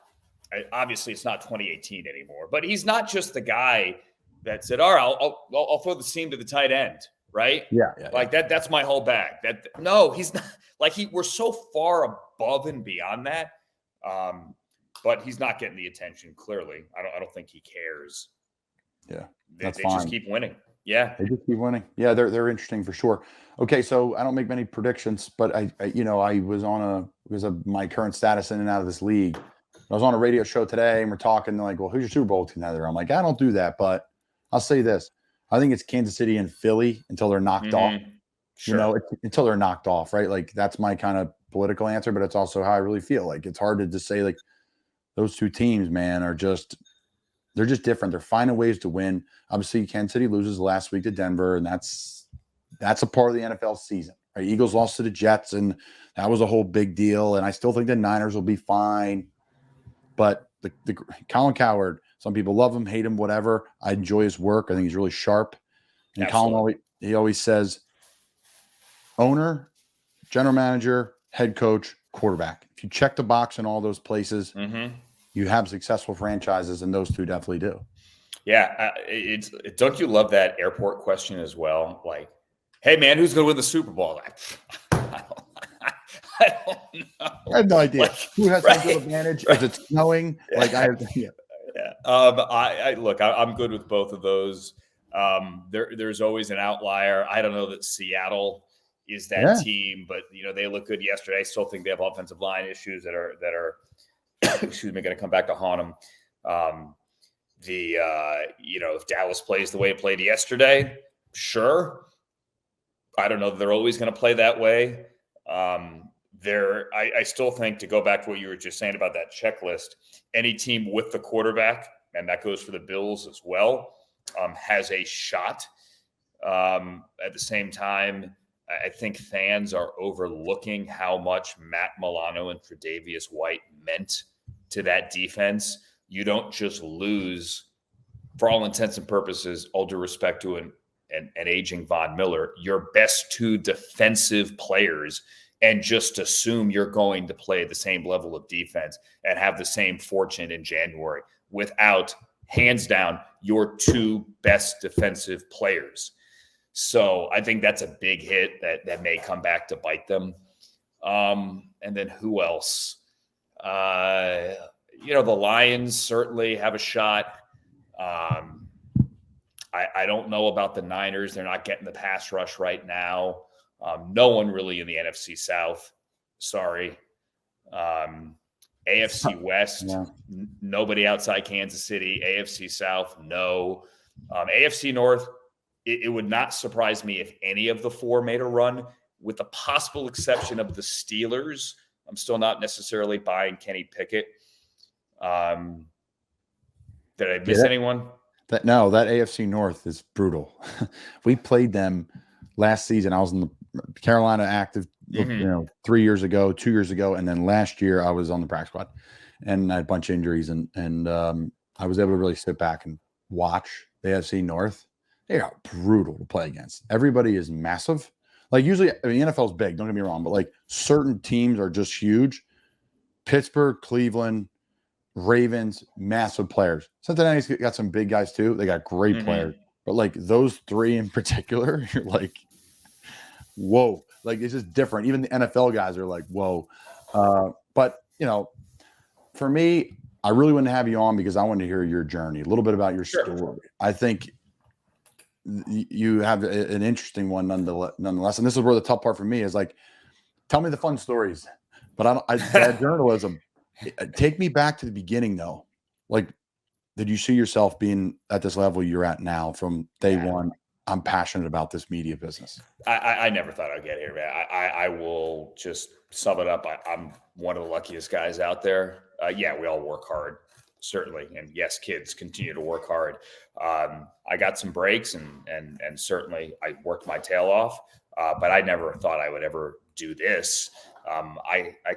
Speaker 7: Obviously, it's not 2018 anymore, but he's not just the guy that said, "All right, I'll throw the seam to the tight end," right?
Speaker 5: Yeah.
Speaker 7: Like that. That's my whole bag. No, he's not. Like we're so far above and beyond that, but he's not getting the attention. Clearly, I don't think he cares.
Speaker 5: Yeah,
Speaker 7: they just keep winning. Yeah,
Speaker 5: they just keep winning. Yeah, they're interesting for sure. Okay, so I don't make many predictions, but I was because of my current status in and out of this league. I was on a radio show today, and we're talking like, well, who's your Super Bowl contender? I'm like, I don't do that, but I'll say this. I think it's Kansas City and Philly until they're knocked off.
Speaker 7: Sure.
Speaker 5: Until they're knocked off, right? Like, that's my kind of political answer, but it's also how I really feel. Like, it's hard to just say, like, those two teams, man, they're just different. They're finding ways to win. Obviously, Kansas City loses last week to Denver, and that's a part of the NFL season. Right? Eagles lost to the Jets, and that was a whole big deal. And I still think the Niners will be fine. But the Colin Cowherd, some people love him, hate him, whatever. I enjoy his work. I think he's really sharp. And Colin always says, owner, general manager, head coach, quarterback. If you check the box in all those places, you have successful franchises, and those two definitely do.
Speaker 7: Yeah, don't you love that airport question as well? Like, hey man, who's going to win the Super Bowl? I don't know.
Speaker 5: I have no idea.
Speaker 7: Like,
Speaker 5: who has some good advantage? Is it snowing? Like
Speaker 7: Look, I'm good with both of those. There's always an outlier. I don't know that Seattle is that team, but they look good yesterday. I still think they have offensive line issues that are excuse me, going to come back to haunt them. If Dallas plays the way it played yesterday, sure. I don't know that they're always going to play that way. I still think, to go back to what you were just saying about that checklist, any team with the quarterback, and that goes for the Bills as well, has a shot. At the same time, I think fans are overlooking how much Matt Milano and Tre'Davious White meant to that defense. You don't just lose, for all intents and purposes, all due respect to an aging Von Miller, your best two defensive players, and just assume you're going to play the same level of defense and have the same fortune in January without, hands down, your two best defensive players. So I think that's a big hit that may come back to bite them. And then who else? The Lions certainly have a shot. I don't know about the Niners. They're not getting the pass rush right now. No one really in the NFC South. Sorry. AFC West, nobody outside Kansas City. AFC South, no. AFC North, it would not surprise me if any of the four made a run, with the possible exception of the Steelers. I'm still not necessarily buying Kenny Pickett. Did I miss anyone?
Speaker 5: That AFC North is brutal. We played them last season. I was in the Carolina active, 3 years ago, 2 years ago, and then last year I was on the practice squad, and I had a bunch of injuries, and I was able to really sit back and watch the AFC North. They are brutal to play against. Everybody is massive. Like, usually, NFL is big, don't get me wrong, but like certain teams are just huge. Pittsburgh, Cleveland, Ravens, massive players. Cincinnati's got some big guys too. They got great players. But like those three in particular, you're like, whoa. Like, it's just different. Even the NFL guys are like, whoa. But, for me, I really wanted to have you on because I wanted to hear your journey, a little bit about your story. I think you have an interesting one nonetheless. And this is where the tough part for me is, like, tell me the fun stories. But that journalism, take me back to the beginning, though. Like, did you see yourself being at this level you're at now from day one? I'm passionate about this media business.
Speaker 7: I never thought I'd get here, man. I will just sum it up. I'm one of the luckiest guys out there. We all work hard, certainly. And yes, kids continue to work hard. I got some breaks and certainly I worked my tail off, but I never thought I would ever do this.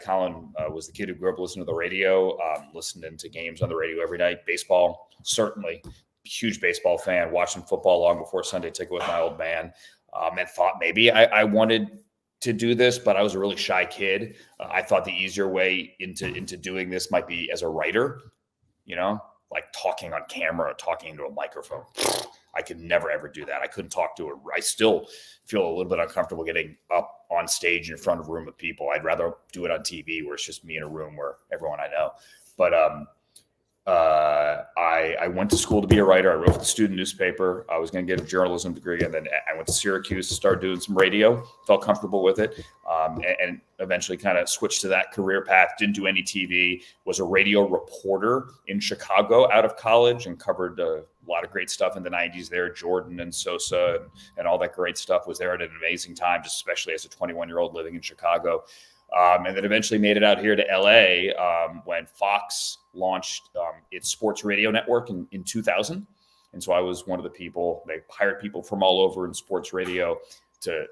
Speaker 7: Colin, was the kid who grew up listening to the radio, listening to games on the radio every night. Baseball, certainly. Huge baseball fan, watching football long before Sunday Ticket with my old man, and thought maybe I wanted to do this, but I was a really shy kid. I thought the easier way into doing this might be as a writer, like talking on camera or talking into a microphone. I could never, ever do that. I couldn't talk to it. I still feel a little bit uncomfortable getting up on stage in front of a room of people. I'd rather do it on TV where it's just me in a room where everyone I know. But I went to school to be a writer. I wrote for the student newspaper. I was going to get a journalism degree, and then I went to Syracuse to start doing some radio. Felt comfortable with it, and eventually kind of switched to that career path. Didn't do any TV. Was a radio reporter in Chicago out of college and covered a lot of great stuff in the 90s there. Jordan and Sosa and all that great stuff. Was there at an amazing time, just especially as a 21-year-old living in Chicago. And then eventually made it out here to LA when Fox launched its sports radio network in 2000. And so I was one of the people. They hired people from all over in sports radio to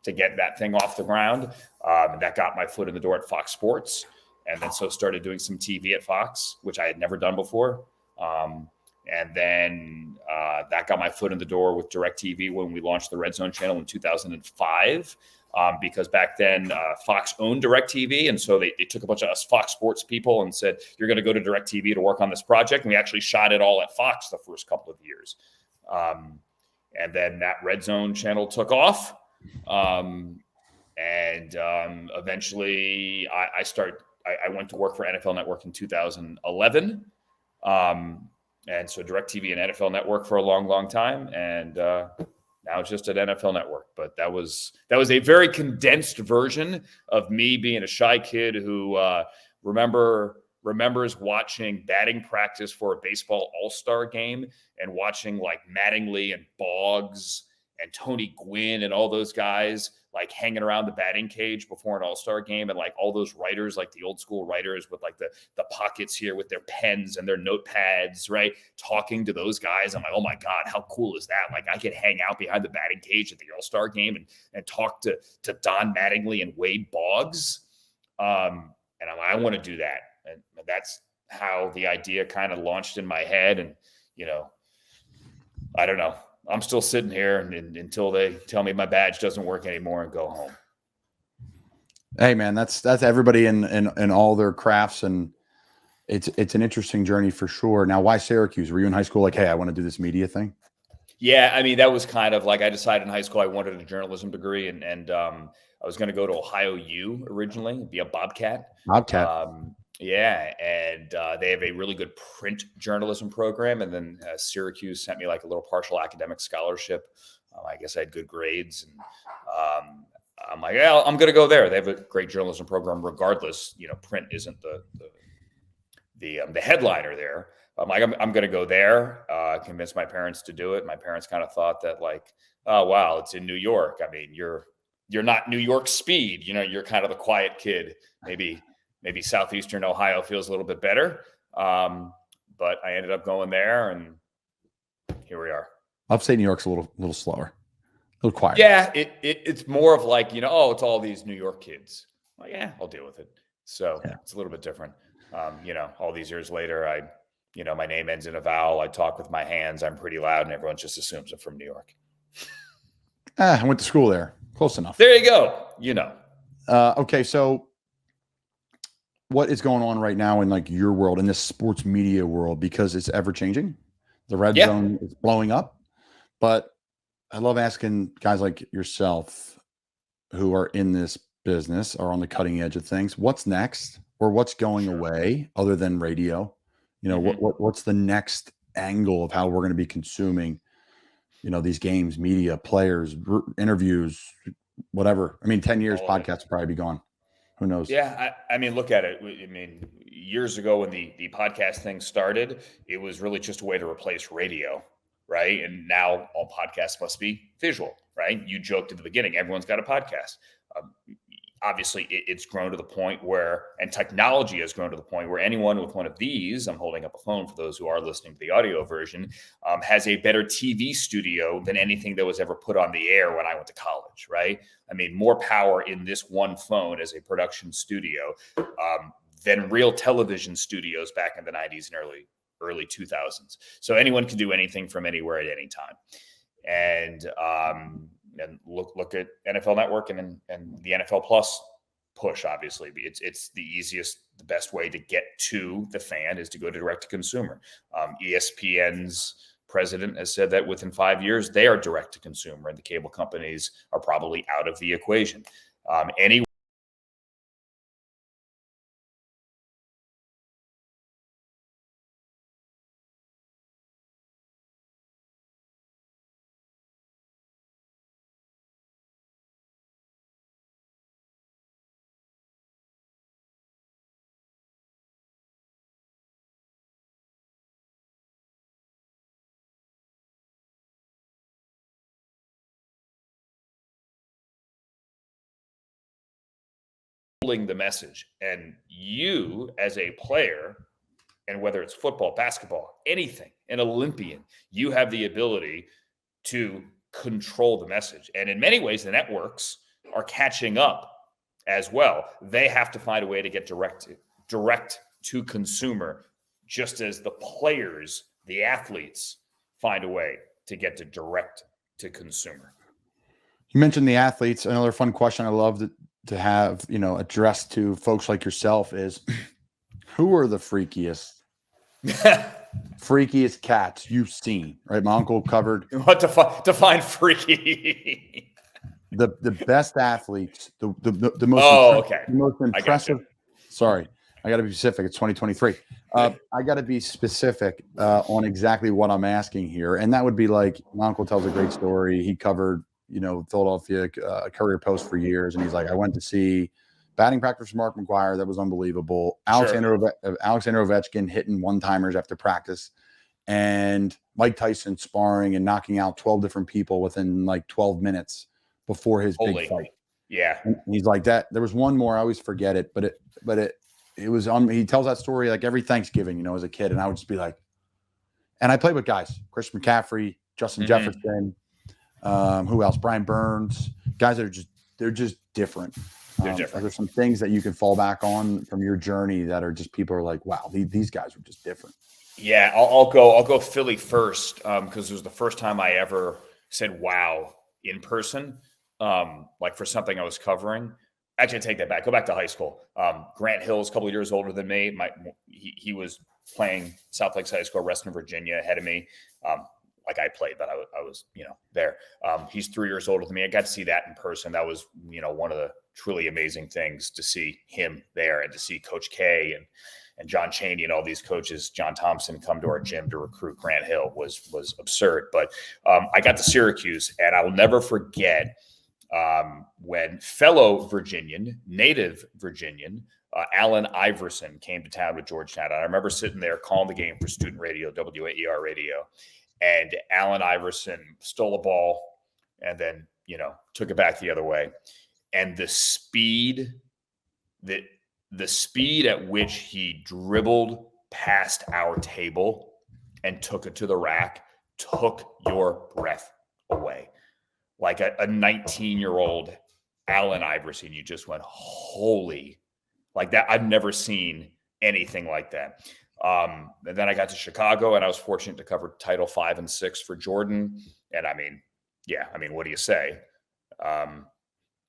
Speaker 7: get that thing off the ground. And that got my foot in the door at Fox Sports. And then so started doing some TV at Fox, which I had never done before. And then that got my foot in the door with DirecTV when we launched the Red Zone channel in 2005. Because back then Fox owned DirecTV. And so they took a bunch of us Fox Sports people and said, you're going to go to DirecTV to work on this project. And we actually shot it all at Fox the first couple of years. And then that Red Zone channel took off. Eventually I went to work for NFL Network in 2011. And so DirecTV and NFL Network for a long, long time. And now it's just at NFL Network. But that was a very condensed version of me being a shy kid who remembers watching batting practice for a baseball all-star game and watching like Mattingly and Boggs and Tony Gwynn and all those guys like hanging around the batting cage before an all-star game, and like all those writers, like the old school writers with like the pockets here with their pens and their notepads, right? Talking to those guys. I'm like, oh my God, how cool is that? Like I could hang out behind the batting cage at the all-star game and talk to Don Mattingly and Wade Boggs. And I'm like, I want to do that. And that's how the idea kind of launched in my head. And, I don't know. I'm still sitting here until they tell me my badge doesn't work anymore and go home.
Speaker 5: Hey man, that's everybody in all their crafts, and it's an interesting journey for sure. Now, why Syracuse? Were you in high school like, hey, I want to do this media thing?
Speaker 7: Yeah, I mean, that was kind of like I decided in high school I wanted a journalism degree, and I was going to go to Ohio U originally, be a Bobcat. Yeah, and they have a really good print journalism program, and then Syracuse sent me like a little partial academic scholarship. I guess I had good grades, and I'm like, yeah, I'm going to go there. They have a great journalism program, regardless. Print isn't the headliner there. I'm like, I'm going to go there. Convince my parents to do it. My parents kind of thought that like, oh wow, it's in New York. I mean, you're not New York speed. You're kind of the quiet kid. Maybe Southeastern Ohio feels a little bit better. But I ended up going there, and here we are.
Speaker 5: Upstate New York's a little slower, a little quieter.
Speaker 7: Yeah, it's more of like, oh, it's all these New York kids. Like, yeah, I'll deal with it. So It's a little bit different. All these years later, my name ends in a vowel. I talk with my hands. I'm pretty loud, and everyone just assumes I'm from New York.
Speaker 5: I went to school there. Close enough.
Speaker 7: There you go.
Speaker 5: Okay, so what is going on right now in like your world, in this sports media world, because it's ever changing. The red zone is blowing up, but I love asking guys like yourself who are in this business, are on the cutting edge of things. What's next, or what's going away other than radio? What's the next angle of how we're going to be consuming, these games, media, players, interviews, whatever. I mean, 10 years podcasts will probably be gone. Who knows?
Speaker 7: Yeah, I mean, look at it. I mean, years ago when the podcast thing started, it was really just a way to replace radio, right? And now all podcasts must be visual, right? You joked at the beginning, everyone's got a podcast. Obviously, it's grown to the point where, and technology has grown to the point where anyone with one of these, I'm holding up a phone for those who are listening to the audio version, has a better TV studio than anything that was ever put on the air when I went to college, right? I mean, more power in this one phone as a production studio than real television studios back in the 90s and early 2000s. So anyone can do anything from anywhere at any time. And look at NFL Network and the NFL Plus push. Obviously, it's the easiest, the best way to get to the fan is to go to direct to consumer. ESPN's president has said that within 5 years they are direct to consumer, and the cable companies are probably out of the equation. Any the message. And you, as a player, and whether it's football, basketball, anything, an Olympian, you have the ability to control the message. And in many ways, the networks are catching up as well. They have to find a way to get direct to consumer, just as the players, the athletes, find a way to get to direct to consumer.
Speaker 5: You mentioned the athletes. Another fun question I love to have, addressed to folks like yourself is, who are the freakiest cats you've seen? Right, my uncle covered.
Speaker 7: What define freaky?
Speaker 5: The best athletes, the most
Speaker 7: okay.
Speaker 5: the most impressive. Sorry, I got to be specific. It's 2023. I got to be specific on exactly what I'm asking here, and that would be like, my uncle tells a great story. He covered, Philadelphia Courier Post for years, and he's like, I went to see batting practice for Mark McGwire. That was unbelievable. Alexander Ovechkin hitting one-timers after practice, and Mike Tyson sparring and knocking out 12 different people within like 12 minutes before his big fight.
Speaker 7: Yeah.
Speaker 5: And he's like that. There was one more, I always forget it, but it was on. He tells that story like every Thanksgiving, as a kid, and I would just be like, and I played with guys, Chris McCaffrey, Justin Jefferson, who else? Brian Burns, guys that are they're just different.
Speaker 7: They're different.
Speaker 5: There's some things that you can fall back on from your journey that are just, people are like, wow, these guys are just different.
Speaker 7: Yeah, I'll go Philly first, because it was the first time I ever said wow in person, like for something I was covering. Actually, I take that back. Go back to high school. Grant Hill's a couple of years older than me. He was playing South Lakes High School, Reston, Virginia, ahead of me. Like I played, but I was there. He's 3 years older than me. I got to see that in person. That was one of the truly amazing things, to see him there and to see Coach K and John Chaney and all these coaches, John Thompson, come to our gym to recruit Grant Hill was absurd. But I got to Syracuse, and I will never forget when fellow Virginian, native Virginian, Allen Iverson came to town with Georgetown. And I remember sitting there calling the game for student radio, WAER radio, and Allen Iverson stole a ball and then, took it back the other way. And the speed at which he dribbled past our table and took it to the rack took your breath away. Like a 19-year-old Allen Iverson, you just went, holy, like that. I've never seen anything like that. And then I got to Chicago, and I was fortunate to cover Title 5 and 6 for Jordan. And what do you say?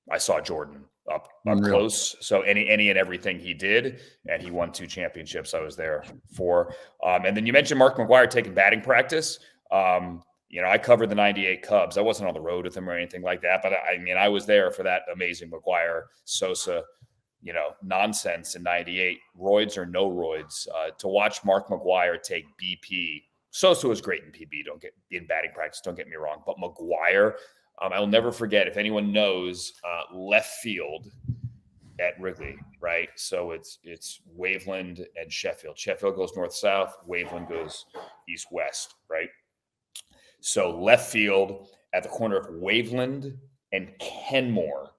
Speaker 7: I saw Jordan up close. So any and everything he did, and he won 2 championships I was there for. And then you mentioned Mark McGwire taking batting practice. I covered the 98 Cubs. I wasn't on the road with him or anything like that, but I was there for that amazing McGwire Sosa, nonsense in 98, roids or no roids. To watch Mark McGwire take BP. Sosa was great in PB, in batting practice, don't get me wrong, but McGwire, I'll never forget, if anyone knows, left field at Wrigley, right? So it's Waveland and Sheffield. Sheffield goes north-south, Waveland goes east-west, right? So left field at the corner of Waveland and Kenmore,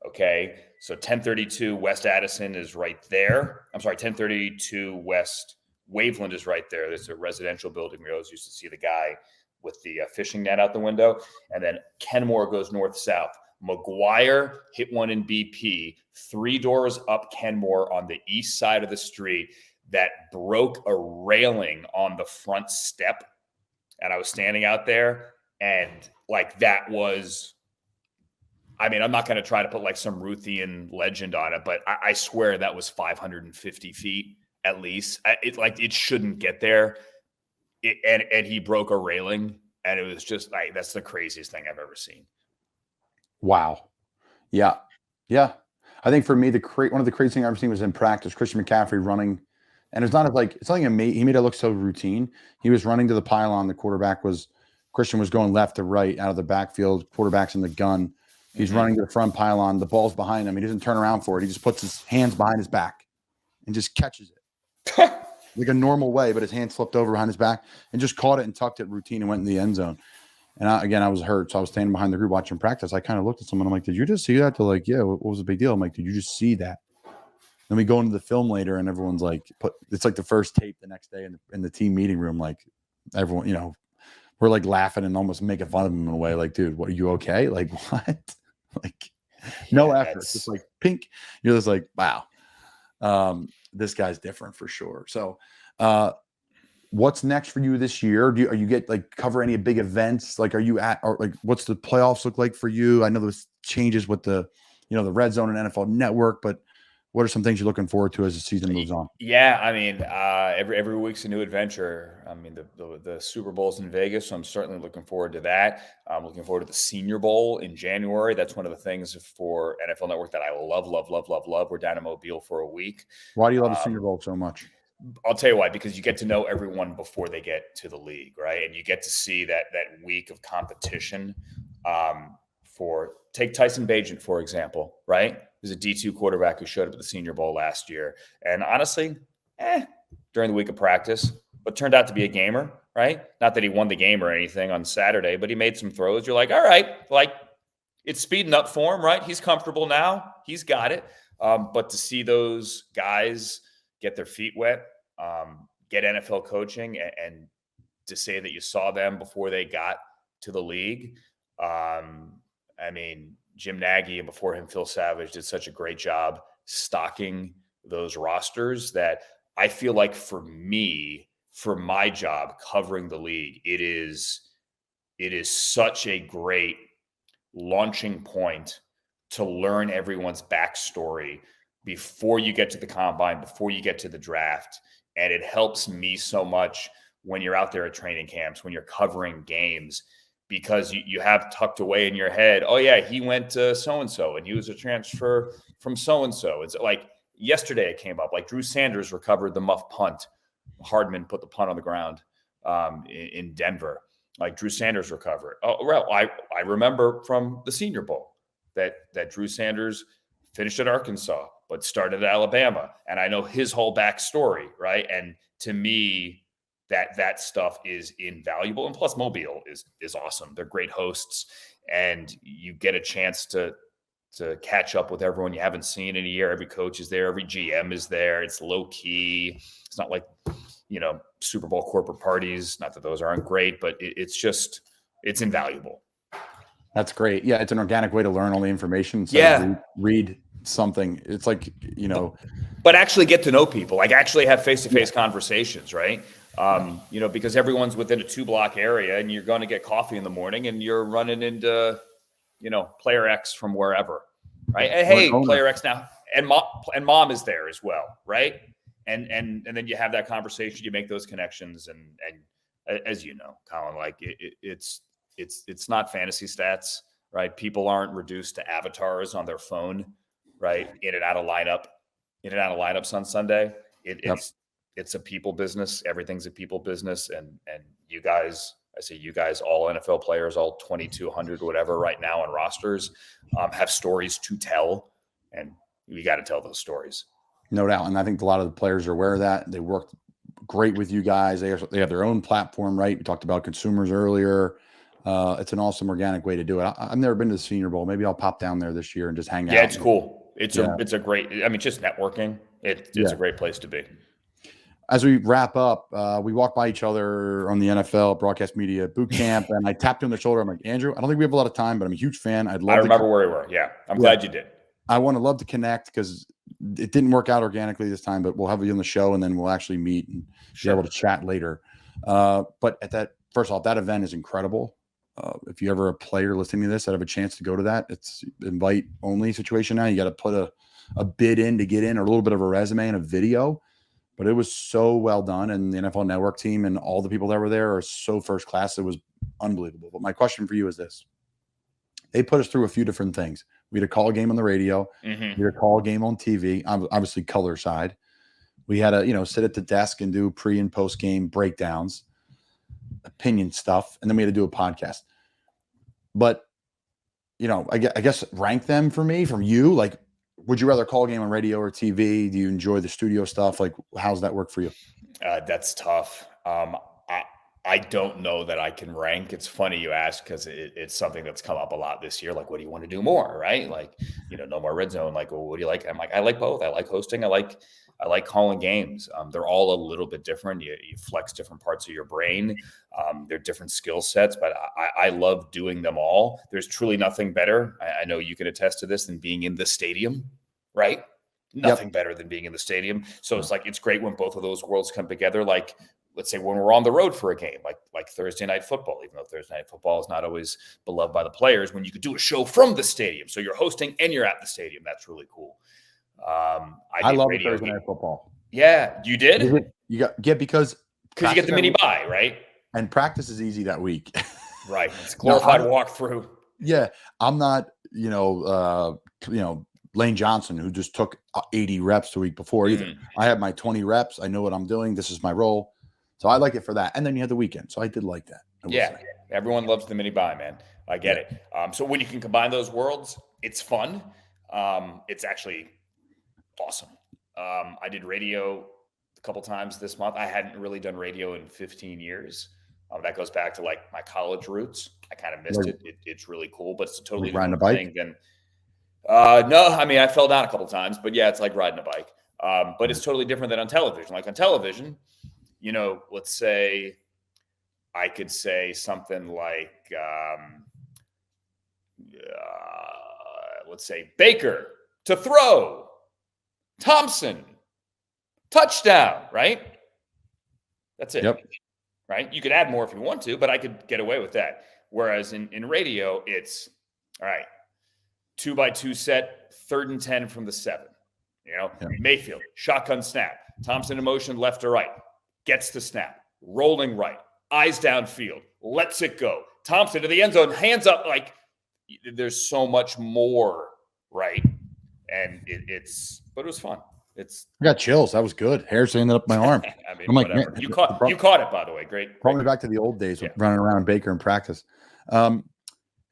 Speaker 7: okay? So 1032 West Addison is right there. 1032 West Waveland is right there. There's a residential building. We always used to see the guy with the fishing net out the window. And then Kenmore goes north-south. McGwire hit one in BP, 3 doors up Kenmore on the east side of the street that broke a railing on the front step. And I was standing out there, and that was, I'm not going to try to put like some Ruthian legend on it, but I swear that was 550 feet at least. It shouldn't get there. And he broke a railing, and it was just that's the craziest thing I've ever seen.
Speaker 5: Wow. Yeah. Yeah. I think for me, one of the craziest things I've ever seen was in practice, Christian McCaffrey running. And it's something amazing. He made it look so routine. He was running to the pylon. Christian was going left to right out of the backfield. Quarterback's in the gun. He's running to the front pylon. The ball's behind him. He doesn't turn around for it. He just puts his hands behind his back and just catches it like a normal way, but his hands flipped over behind his back and just caught it and tucked it routine and went in the end zone. And I was hurt. So I was standing behind the group watching practice. I kind of looked at someone. I'm like, did you just see that? They're like, yeah, what was the big deal? I'm like, did you just see that? Then we go into the film later, and everyone's like, it's like the first tape the next day in the team meeting room. Like everyone, we're like laughing and almost making fun of him in a way. Like, dude, what, are you okay? Like, what? Like, no effort. It's just like pink. You're just like, wow. This guy's different for sure. So, what's next for you this year? Are you get like cover any big events? Like, are you at, or like, what's the playoffs look like for you? I know there's changes with the red zone and NFL Network, but what are some things you're looking forward to as the season moves on?
Speaker 7: Yeah, I mean, every week's a new adventure. I mean, the Super Bowl's in Vegas, so I'm certainly looking forward to that. I'm looking forward to the Senior Bowl in January. That's one of the things for NFL Network that I love, love, love, love, love. We're down in Mobile for a week.
Speaker 5: Why do you love the Senior Bowl so much?
Speaker 7: I'll tell you why, because you get to know everyone before they get to the league, right? And you get to see that week of competition. Take Tyson Bagent, for example, right? There's a D2 quarterback who showed up at the Senior Bowl last year. And honestly, during the week of practice, but turned out to be a gamer, right? Not that he won the game or anything on Saturday, but he made some throws. You're like, all right, like it's speeding up for him, right? He's comfortable now. He's got it. But to see those guys get their feet wet, get NFL coaching, and to say that you saw them before they got to the league. I mean, Jim Nagy and before him, Phil Savage did such a great job stocking those rosters that I feel like for my job covering the league, it is such a great launching point to learn everyone's backstory before you get to the combine, before you get to the draft. And it helps me so much when you're out there at training camps, when you're covering games, because you have tucked away in your head, oh yeah, he went to so-and-so and he was a transfer from so-and-so. It's like yesterday it came up, like Drew Sanders recovered the muff punt. Hardman put the punt on the ground in Denver. Like Drew Sanders recovered. Oh, well, I remember from the Senior Bowl that Drew Sanders finished at Arkansas, but started at Alabama. And I know his whole backstory, right? And to me, that stuff is invaluable. And plus Mobile is awesome. They're great hosts, and you get a chance to catch up with everyone you haven't seen in a year. Every coach is there. Every GM is there. It's low key. It's not like, Super Bowl corporate parties. Not that those aren't great, but it's invaluable.
Speaker 5: That's great. Yeah. It's an organic way to learn all the information.
Speaker 7: Yeah.
Speaker 5: Read something. It's like,
Speaker 7: but actually get to know people, like actually have face-to-face conversations, right? Because everyone's within a 2-block area, and you're going to get coffee in the morning, and you're running into, player X from wherever, right? And hey, player X now, and mom is there as well, right? And then you have that conversation, you make those connections, and as you know, Colin, like it's not fantasy stats, right? People aren't reduced to avatars on their phone, right? In and out of lineups on Sunday. It's a people business. Everything's a people business. And you guys, I say you guys, all NFL players, all 2,200, whatever, right now on rosters, have stories to tell. And we got to tell those stories.
Speaker 5: No doubt. And I think a lot of the players are aware of that. They worked great with you guys. They have their own platform, right? We talked about consumers earlier. It's an awesome organic way to do it. I've never been to the Senior Bowl. Maybe I'll pop down there this year and just hang out.
Speaker 7: Yeah, it's cool. It's a great, just networking. It's a great place to be.
Speaker 5: As we wrap up, we walked by each other on the NFL broadcast media boot camp, and I tapped him on the shoulder. I'm like, Andrew, I don't think we have a lot of time, but I'm a huge fan. I
Speaker 7: remember where we were. Yeah. I'm glad you did.
Speaker 5: I want to love to connect because it didn't work out organically this time, but we'll have you on the show, and then we'll actually meet and be able to chat later. But first off, that event is incredible. If you ever a player listening to this that have a chance to go to that, it's invite only situation now. You got to put a bid in to get in, or a little bit of a resume and a video. But it was so well done, and the NFL Network team and all the people that were there are so first class. It was unbelievable. But my question for you is this. They put us through a few different things. We had a call game on the radio.
Speaker 7: Mm-hmm.
Speaker 5: We had a call game on TV, obviously color side. We had to, sit at the desk and do pre and post game breakdowns, opinion stuff, and then we had to do a podcast. But, I guess rank them for me from you. Like, would you rather call a game on radio or TV? Do you enjoy the studio stuff? Like, how's that work for you?
Speaker 7: That's tough. I don't know that I can rank. It's funny you ask because it's something that's come up a lot this year. Like, what do you want to do more? Right? Like, no more red zone. Like, well, what do you like? I'm like, I like both. I like hosting. I like calling games. They're all a little bit different. You flex different parts of your brain. They're different skill sets, but I love doing them all. There's truly nothing better. I know you can attest to this than being in the stadium, right? Nothing better than being in the stadium. So it's like, it's great when both of those worlds come together. Like, let's say when we're on the road for a game, like Thursday night football, even though Thursday night football is not always beloved by the players, when you could do a show from the stadium. So you're hosting and you're at the stadium. That's really cool.
Speaker 5: I love Thursday night football.
Speaker 7: Yeah, you did?
Speaker 5: Because
Speaker 7: you get the mini bye, right?
Speaker 5: And practice is easy that week.
Speaker 7: Right. It's a glorified walkthrough.
Speaker 5: Yeah. I'm not, Lane Johnson, who just took 80 reps the week before either. I have my 20 reps. I know what I'm doing. This is my role. So I like it for that. And then you had the weekend. So I did like that.
Speaker 7: Yeah. Everyone loves the mini bye, man. I get it. So when you can combine those worlds, it's fun. It's actually awesome. I did radio a couple times this month. I hadn't really done radio in 15 years. That goes back to like my college roots. I kind of missed it. It's really cool, but it's a totally different thing than. No, I mean, I fell down a couple times, but yeah, it's like riding a bike. But it's totally different than on television. Like on television, let's say I could say something like, let's say Baker to throw, Thompson, touchdown, right? That's it.
Speaker 5: Yep.
Speaker 7: Right? You could add more if you want to, but I could get away with that. Whereas in radio, it's all right. 2x2 set, 3rd and 10 from the 7. Mayfield, shotgun snap. Thompson in motion, left to right. Gets the snap. Rolling right. Eyes downfield. Lets it go. Thompson to the end zone. Hands up. Like, there's so much more, right? And but it was fun. I
Speaker 5: got chills. That was good. Hair standing up my arm.
Speaker 7: I mean,
Speaker 5: I'm like,
Speaker 7: whatever.
Speaker 5: man,
Speaker 7: You caught it, by the way. Great.
Speaker 5: Brought me back to the old days of running around Baker in practice. I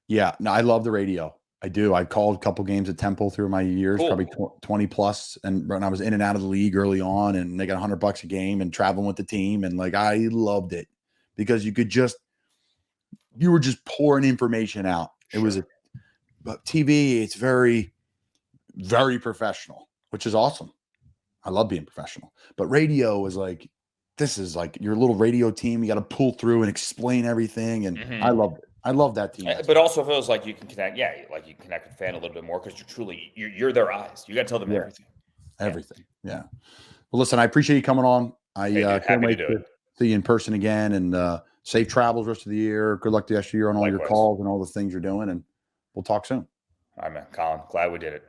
Speaker 5: love the radio. I do. I called a couple games at Temple through my years, probably 20 plus. And when I was in and out of the league early on, and they got $100 a game and traveling with the team. And like, I loved it because you were just pouring information out. Sure. But TV, it's very, very professional, which is awesome. I love being professional, but radio is like, this is like your little radio team. You got to pull through and explain everything. And I loved it. I love that team.
Speaker 7: But also feels like you can connect. Yeah, like you connect with the fan a little bit more because you're their eyes. You got to tell them everything.
Speaker 5: Everything. Yeah. Well, listen, I appreciate you coming on. I can't wait to see you in person again, and safe travels rest of the year. Good luck the rest of the year on all your calls and all the things you're doing, and we'll talk soon.
Speaker 7: All right, man. Colin, glad we did it.